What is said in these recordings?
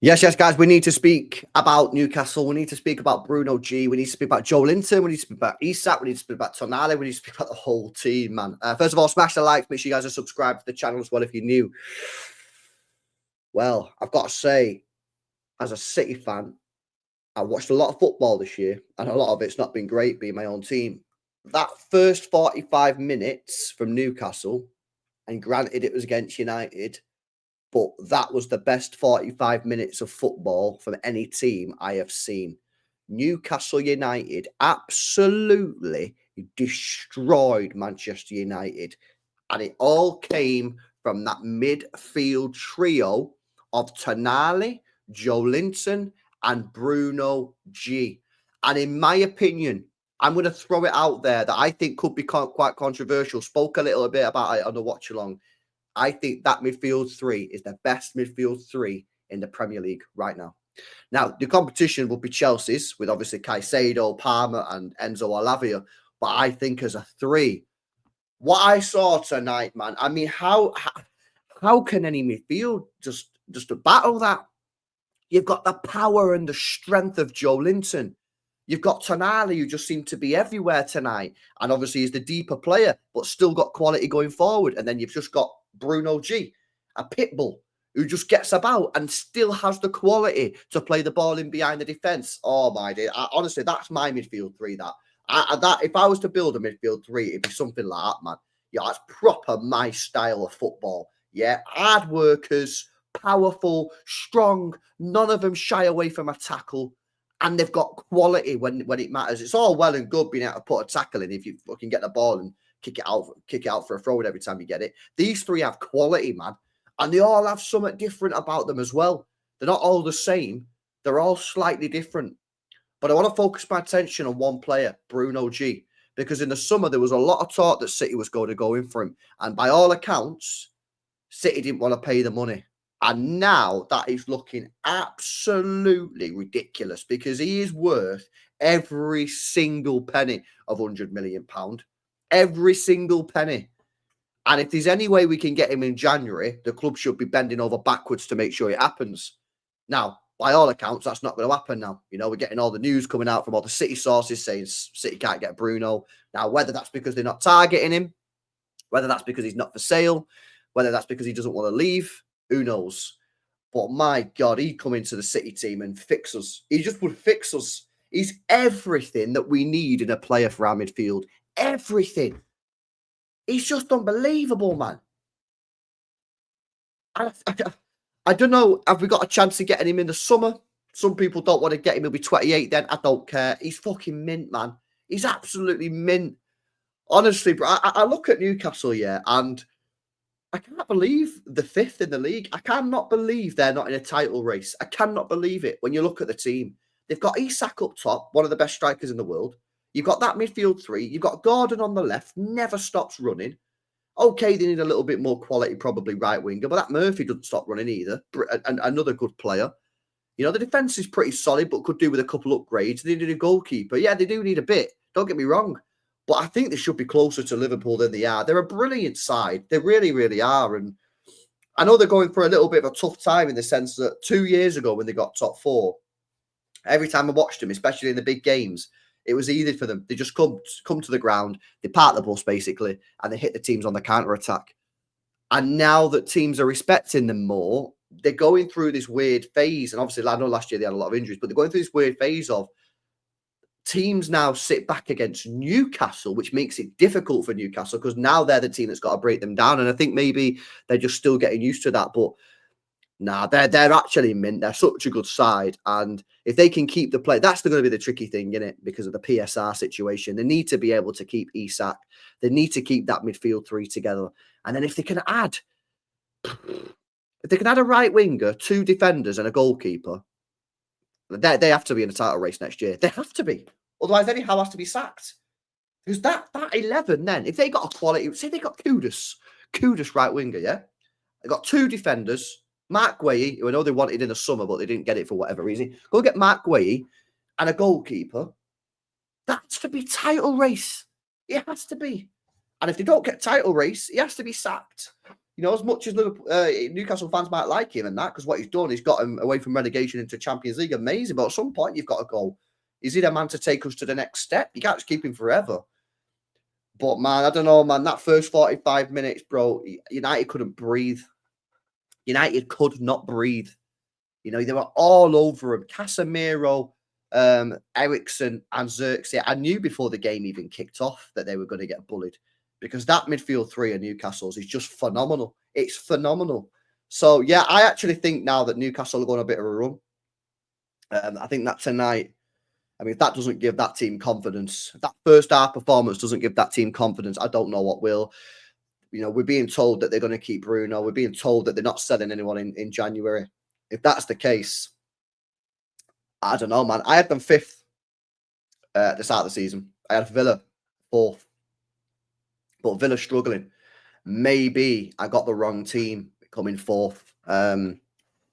Yes, guys. We need to speak about Newcastle. We need to speak about Bruno G. We need to speak about Joe Linton. We need to speak about Isak. We need to speak about Tonali. We need to speak about the whole team, man. First of all, smash the likes. Make sure you guys are subscribed to the channel as well if you're new. Well, I've got to say, as a City fan, I watched a lot of football this year, and a lot of it's not been great being my own team. That first 45 minutes from Newcastle, and granted it was against United, but that was the best 45 minutes of football from any team I have seen. Newcastle United absolutely destroyed Manchester United. And it all came from that midfield trio of Tonali, Joe Linton, and Bruno G. And in my opinion, I'm going to throw it out there that I think could be quite controversial. Spoke a little bit about it on the watch along. I think that midfield three is the best midfield three in the Premier League right now. Now, the competition will be Chelsea's with obviously Caicedo, Palmer, and Enzo Alavia. But I think as a three, what I saw tonight, man, I mean, how can any midfield just battle that? You've got the power and the strength of Joe Linton. You've got Tonali, who just seemed to be everywhere tonight. And obviously he's the deeper player, but still got quality going forward. And then you've just got Bruno G, a pit bull, who just gets about and still has the quality to play the ball in behind the defence. Oh, my dear. Honestly, that's my midfield three, that. If I was to build a midfield three, it'd be something like that, man. Yeah, that's proper my style of football. Yeah, hard workers, powerful, strong. None of them shy away from a tackle. And they've got quality when it matters. It's all well and good being able to put a tackle in if you fucking get the ball and kick it out for a throw every time you get it. These three have quality, man. And they all have something different about them as well. They're not all the same. They're all slightly different. But I want to focus my attention on one player, Bruno G. Because in the summer, there was a lot of talk that City was going to go in for him. And by all accounts, City didn't want to pay the money. And now that is looking absolutely ridiculous because he is worth every single penny of £100 million. Every single penny. And if there's any way we can get him in January, the club should be bending over backwards to make sure it happens. Now, by all accounts, that's not going to happen now. You know, we're getting all the news coming out from all the City sources saying City can't get Bruno. Now, whether that's because they're not targeting him, whether that's because he's not for sale, whether that's because he doesn't want to leave, who knows? But my God, he'd come into the City team and fix us. He just would fix us. He's everything that we need in a player for our midfield. Everything. He's just unbelievable, man. I don't know. Have we got a chance of getting him in the summer? Some people don't want to get him. He'll be 28 then. I don't care. He's fucking mint, man. He's absolutely mint. Honestly, bro, I look at Newcastle, yeah, and I can't believe the fifth in the league. I cannot believe they're not in a title race. I cannot believe it when you look at the team. They've got Isak up top, one of the best strikers in the world. You've got that midfield three. You've got Gordon on the left, never stops running. Okay, they need a little bit more quality, probably right winger, but that Murphy doesn't stop running either. And another good player. You know, the defence is pretty solid, but could do with a couple upgrades. They need a goalkeeper. Yeah, they do need a bit. Don't get me wrong. But I think they should be closer to Liverpool than they are. They're a brilliant side. They really, really are. And I know they're going for a little bit of a tough time in the sense that 2 years ago when they got top four, every time I watched them, especially in the big games, it was easy for them. They just come to the ground, they park the bus basically, and they hit the teams on the counter-attack. And now that teams are respecting them more, they're going through this weird phase. And obviously, I know last year they had a lot of injuries, but they're going through this weird phase of teams now sit back against Newcastle, which makes it difficult for Newcastle because now they're the team that's got to break them down. And I think maybe they're just still getting used to that. But nah, they're actually mint. They're such a good side. And if they can keep the play, that's going to be the tricky thing, isn't it? Because of the PSR situation. They need to be able to keep Isak. They need to keep that midfield three together. And then if they can add a right winger, two defenders and a goalkeeper, they have to be in a title race next year. They have to be. Otherwise, Eddie Howe has to be sacked. Because that 11 then, if they got a quality, say they got Kudus right winger, yeah? They got two defenders, Mark Guehi, who I know they wanted in the summer, but they didn't get it for whatever reason. Go get Mark Guehi and a goalkeeper. That's to be title race. It has to be. And if they don't get title race, he has to be sacked. You know, as much as Liverpool, Newcastle fans might like him and that, because what he's done, he's got him away from relegation into Champions League. Amazing. But at some point, you've got to go, is he the man to take us to the next step? You can't just keep him forever. But, man, I don't know, man. That first 45 minutes, bro, United couldn't breathe. United could not breathe. You know, they were all over him. Casemiro, Ericsson, and Xerxes. I knew before the game even kicked off that they were going to get bullied, because that midfield three of Newcastle's is just phenomenal. It's phenomenal. So, yeah, I actually think now that Newcastle are going on a bit of a run. I think that tonight, I mean, if that doesn't give that team confidence, if that first half performance doesn't give that team confidence, I don't know what will. You know, we're being told that they're going to keep Bruno. We're being told that they're not selling anyone in January. If that's the case, I don't know, man. I had them 5th at the start of the season. I had Villa 4th. But Villa struggling. Maybe I got the wrong team coming 4th.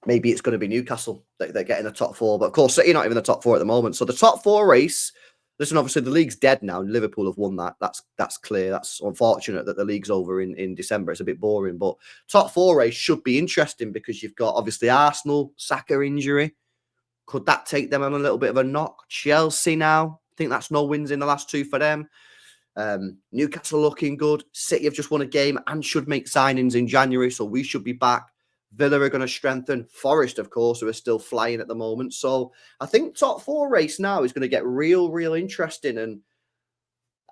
Maybe it's going to be Newcastle that they're getting the top 4. But of course, City not even the top 4 at the moment. So the top 4 race, listen, obviously the league's dead now. Liverpool have won that. That's clear. That's unfortunate that the league's over in December. It's a bit boring. But top 4 race should be interesting, because you've got obviously Arsenal, Saka injury. Could that take them on a little bit of a knock? Chelsea now, I think that's no wins in the last 2 for them. Newcastle looking good. City have just won a game and should make signings in January, so we should be back. Villa are going to strengthen. Forest, of course, who are still flying at the moment. So I think top 4 race now is going to get real interesting. And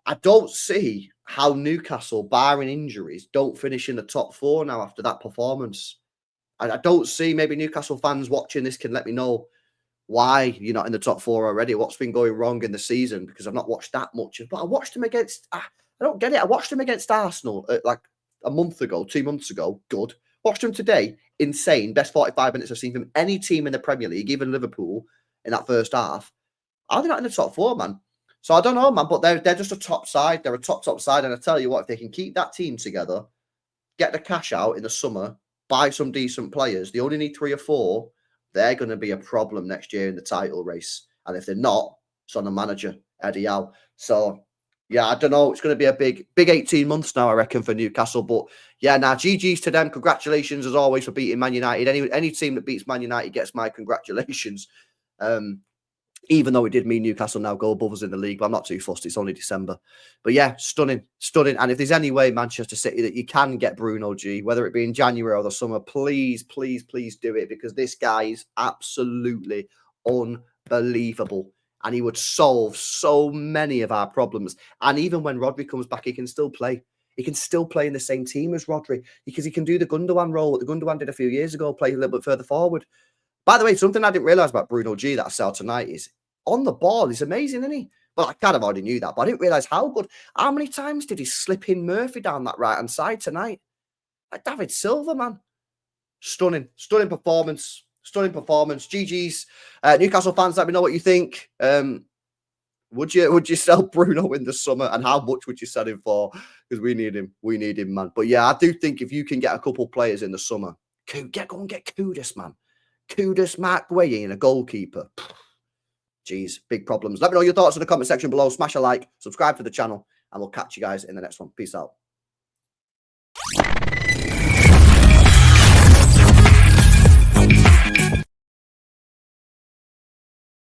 I don't see how Newcastle, barring injuries, don't finish in the top 4 now after that performance. I don't see, maybe Newcastle fans watching this can let me know why you're not in the top 4 already. What's been going wrong in the season? Because I've not watched that much. But I watched them against, I don't get it. I watched them against Arsenal like a month ago, 2 months ago. Good. Watched them today. Insane. Best 45 minutes I've seen from any team in the Premier League, even Liverpool, in that first half. Are they not in the top 4, man? So I don't know, man. But they're just a top side. They're a top side. And I tell you what, if they can keep that team together, get the cash out in the summer, buy some decent players, they only need 3 or 4, they're going to be a problem next year in the title race. And if they're not, it's on the manager, Eddie Howe. So, yeah, I don't know. It's going to be a big 18 months now, I reckon, for Newcastle. But, yeah, now, GG's to them. Congratulations, as always, for beating Man United. Any team that beats Man United gets my congratulations. Even though it did mean Newcastle now go above us in the league, but I'm not too fussed. It's only December. But yeah, stunning. And if there's any way, Manchester City, that you can get Bruno G, whether it be in January or the summer, please do it, because this guy is absolutely unbelievable. And he would solve so many of our problems. And even when Rodri comes back, he can still play. He can still play in the same team as Rodri, because he can do the Gundogan role that the Gundogan did a few years ago, play a little bit further forward. By the way, something I didn't realise about Bruno G that I saw tonight is on the ball. He's amazing, isn't he? Well, I kind of already knew that, but I didn't realise how good. How many times did he slip in Murphy down that right-hand side tonight? Like David Silva, man. Stunning performance. GG's. Newcastle fans, let me know what you think. Would you sell Bruno in the summer, and how much would you sell him for? Because we need him, man. But yeah, I do think if you can get a couple players in the summer, go and get Kudus, man. Kudus, Mark Gueye, and a goalkeeper. Jeez, big problems. Let me know your thoughts in the comment section below. Smash a like, subscribe to the channel, and we'll catch you guys in the next one. Peace out.